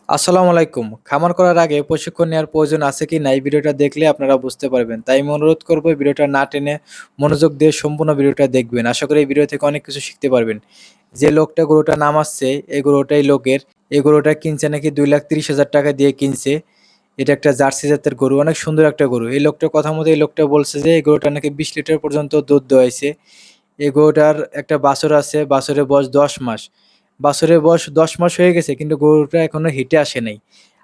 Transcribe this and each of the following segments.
আসসালামু আলাইকুম। খামার করার আগে প্রশিক্ষণ নেওয়ার প্রয়োজন আছে কি না এই ভিডিওটা দেখলে আপনারা বুঝতে পারবেন। তাই আমি অনুরোধ করব ভিডিওটা না টেনে মনোযোগ দিয়ে সম্পূর্ণ ভিডিওটা দেখবেন। আশা করি এই ভিডিও থেকে অনেক কিছু শিখতে পারবেন। যে লোকটা গরুটা নামাচ্ছে এই গরুটাই লোকের। এই গরুটা কিনছে নাকি ৳2,30,000 দিয়ে কিনছে। এটা একটা জার্সি জাতের গরু, অনেক সুন্দর একটা গরু। এই লোকটার কথা মতো এই লোকটা বলছে যে এই গরুটা নাকি 20 লিটার পর্যন্ত দুধ দোয়াইছে। এই গরুটার একটা বাছুর আছে, বাছুরের বয়স ১০ মাস। বাছুরের বয়স ১০ মাস হয়ে গেছে কিন্তু গরুটা এখনো হিটে আসে নাই।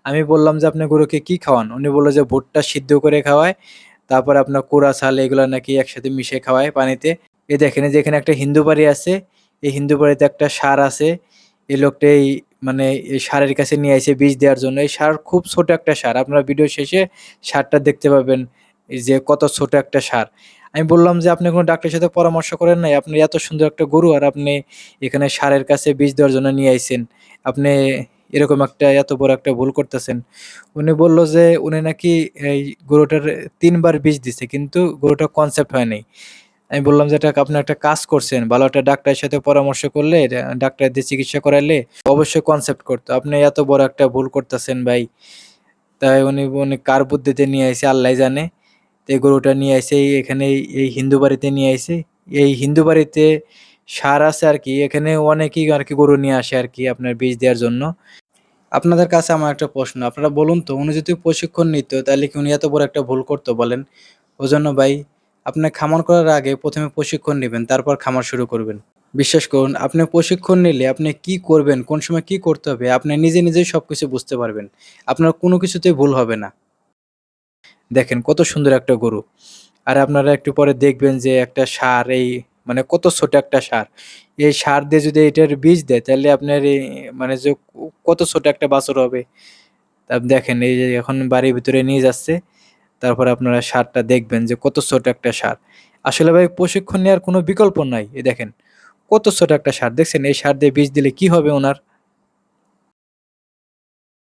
আমি বললাম যে, "আপনি গরুকে কি খাওয়ান?" উনি বলল যে, "ভুট্টা সিদ্ধ করে খাওয়ায়, তারপরে আপনার কুড়া চাল এগুলা নাকি একসাথে মিশিয়ে খাওয়ায় পানিতে।" এই দেখেন এই যে এখানে একটা হিন্দু বাড়ি আছে, এই হিন্দু বাড়িতে একটা ষাঁড় আছে। এই লোকটা মানে এই ষাঁড়ের কাছে নিয়ে আইছে বীজ দেওয়ার জন্য। এই ষাঁড় খুব ছোট একটা ষাঁড়। আপনারা ভিডিও শেষে ষাঁড়টা দেখতে পাবেন এই যে কত ছোট একটা ষাঁড়। আমি বললাম যে, "আপনি কোন ডাক্তারের সাথে পরামর্শ করেন নাই? আপনার এত সুন্দর একটা গরু আর আপনি এখানে ষাঁড়ের কাছে বীজ দেওয়ার জন্য নিয়ে আইছেন। আপনি এরকম একটা এত বড় একটা ভুল করতেছেন।" উনি বলল যে উনি নাকি এই গরুটার ৩ বার বীজ দিছে কিন্তু গরুটা কনসেপ্ট হয় নাই। আমি বললাম যে, " আপনি একটা কাজ করছেন। ভালো একটা ডাক্তারের সাথে পরামর্শ করলে ডাক্তার দিয়ে চিকিৎসা করাইলে অবশ্যই কনসেপ্ট করতো। আপনি এত বড় একটা ভুল করতেছেন ভাই।" তাই উনি কার বুদ্ধিতে নিয়ে আইছে আল্লাহই জানে। তো এই গরুটা নিয়ে আইছে এখানে এই হিন্দু বাড়িতে নিয়ে আইছে। এই হিন্দু বাড়িতে ষাঁড় আছে আরকি। এখানে অনেকেই আরকি গরু নিয়ে আসে আরকি আপনার বীজ দেওয়ার জন্য। আপনাদের কাছে আমার একটা প্রশ্ন। আপনারা বলুন তো উনি যদি প্রশিক্ষণ নিত তাহলে কি উনি এত বড় একটা ভুল করতো বলেন? ওজন্য ভাই আপনি খামার করার আগে ১ম এ প্রশিক্ষণ নিবেন, তারপর খামার শুরু করবেন। বিশ্বাস করুন আপনি প্রশিক্ষণ নিলে আপনি কি করবেন, কোন সময় কি করতে হবে আপনি নিজেই সবকিছু বুঝতে পারবেন। আপনার কোনো কিছুতেই ভুল হবে না। দেখেন কত সুন্দর একটা গরু। আর আপনারা একটু পরে দেখবেন যে একটা ষাঁড় মানে কত ছোট একটা ষাঁড়। এই ষাঁড় দিয়ে যদি এটার বীজ দেয় তাহলে আপনার মানে যে কত ছোট একটা বাছুর হবে। দেখেন এই যে এখন বাড়ির ভিতরে নিয়ে যাচ্ছে। তারপরে আপনারা ষাঁড়টা দেখবেন যে কত ছোট একটা ষাঁড়। আসলে ভাই প্রশিক্ষণ নেওয়ার কোনো বিকল্প নাই। এই দেখেন কত ছোট একটা ষাঁড় দেখছেন? এই ষাঁড় দিয়ে বীজ দিলে কি হবে উনার?